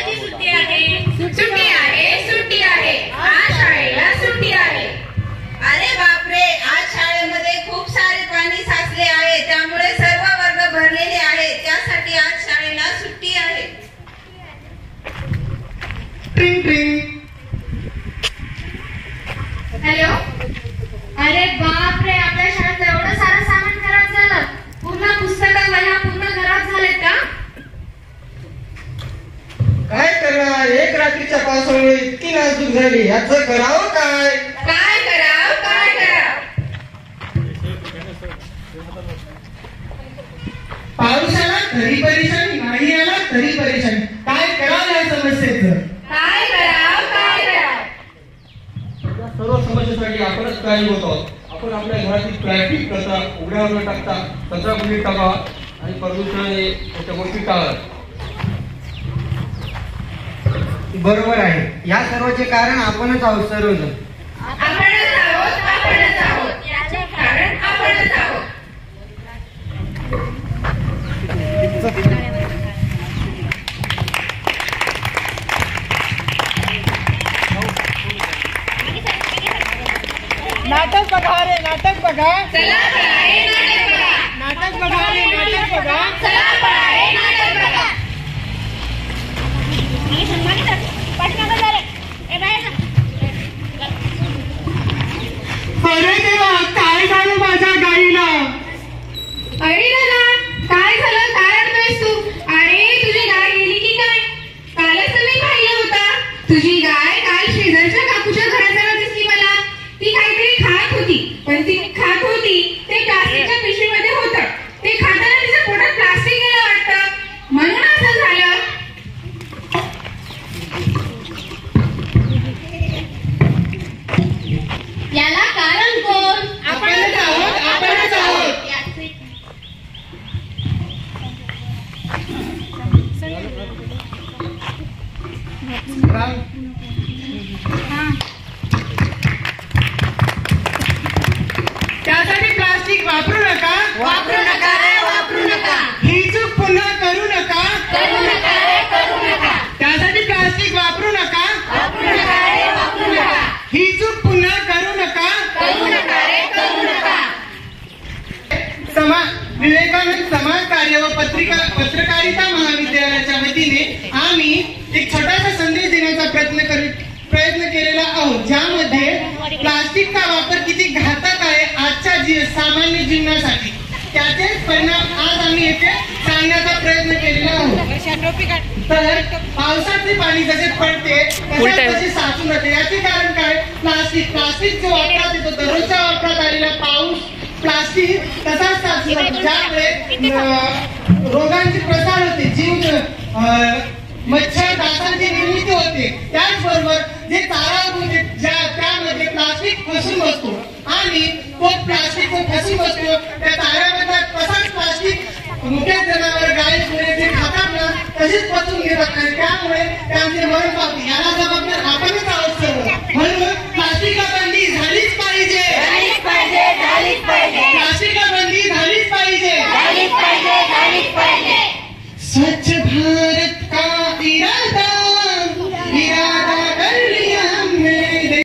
शाळेची सुट्टी आहे, सुट्टी आहे, सुट्टी आहे, आज शाळेला सुट्टी आहे. अरे बापरे, आज शाळेमध्ये खूप सारे पाणी साचले आहे, त्यामुळे सर्व वर्ग भरलेले आहेत, त्यासाठी आज शाळेला सुट्टी आहे. ट्रिंग ट्रिंग. हॅलो. अरे बापरे, आपल्या शाळेत एवढं सारं सामान खराब झालं. पूर्ण पुस्तकं वह्या पूर्ण खराब झालेत का? काय करणार, एक रात्रीच्या पावसामुळे इतकी नाजूक झाली, याचं करावं काय? काय करावं, काय करावं? पाऊस आला तरी परेशानी, नाही आला तरी परेशानी. काय करावं या समस्येचं? काय करावं, काय करावं? या सर्व समस्येसाठी आपणच काही होत आहोत. आपण आपल्या घरातील प्लॅस्टिक कचरा उघड्यावर न टाकता कचराकुंडीत टाकावा आणि प्रदूषणाने अशा गोष्टी टाळाव्या. बरोबर आहे. या सर्वांचे कारण आपणच आहोत. सर्वजण आपणच आहोत, आपणच आहोत. याचे कारण आपणच आहोत. नाटक बघा रे, नाटक बघा. चला पळाए नाटक बघा. नाटक बघा रे, नाटक बघा. चला पळाए नाटक बघा. अरे देवा, काय झालं माझ्या गाईला? अरे दादा, काय झालं? काय रडतोयस तू? अरे तुझी गाय गेली की काय? कालच तर मी पाहिलं होता. तुझी गाय काल शेजारच्या काकूच्या घराजवळ दिसली मला. ती काहीतरी खात होती, पण ती खात होती ते प्लास्टिकच्या पिशवीमध्ये होतं. ते खाताना तिच्या पोटात प्लास्टिक गेलं वाटतं, म्हणून असं झालं. याला कारण कोण? आपणच आहोत, आपणच आहोत. त्यासाठी प्लास्टिक वापरू नका, वापरू नका रे, वापरू नका. ही चूक पुन्हा करू नका, करू नका रे, करू नका. त्यासाठी प्लास्टिक वापरू नका, वापरू नका रे, वापरू नका. ही चूक पुन्हा करू नका. करू नका रे, करू नका. विवेकानंद समाज कार्य व पत्रकारिता महाविद्यालयाच्या वतीने आम्ही एक छोटासा संदेश देण्याचा प्रयत्न केलेला आहोत, ज्यामध्ये प्लास्टिकचा वापर किती घातक आहे आजच्या सामान्य जीवनासाठी, त्याचेच परिणाम आज आम्ही येथे सांगण्याचा प्रयत्न केलेला आहोत. तर पावसाचे पाणी जसे पडते तसे साचून जाते, याचे कारण काय? प्लास्टिक जो वापरात येतो, दररोजच्या वापरात आलेला पाऊस प्लास्टिक तसाच साचून जातो, ज्यामुळे रोगांचे प्रसार होते, मच्छर डासांची निर्मिती होते. त्याचबरोबर जे चारा होते त्यामध्ये प्लास्टिक फसून बसतो आणि तो प्लास्टिक फसून बसतो त्या चाऱ्यामध्ये तसाच प्लास्टिक मोठ्या जनावर गाय गुरे जे खातात ना तसेच पचून घेतात आणि त्यामुळे त्यांचे मरण पावते. याला जबाबदार आपणच आहोत सर्व. म्हणून प्लास्टिक बंदी झालीच पाहिजे, झालीच पाहिजे, झालीच पाहिजे. प्लास्टिक बंदी झालीच पाहिजे, झालीच पाहिजे, झालीच पाहिजे. स्वच्छ भारत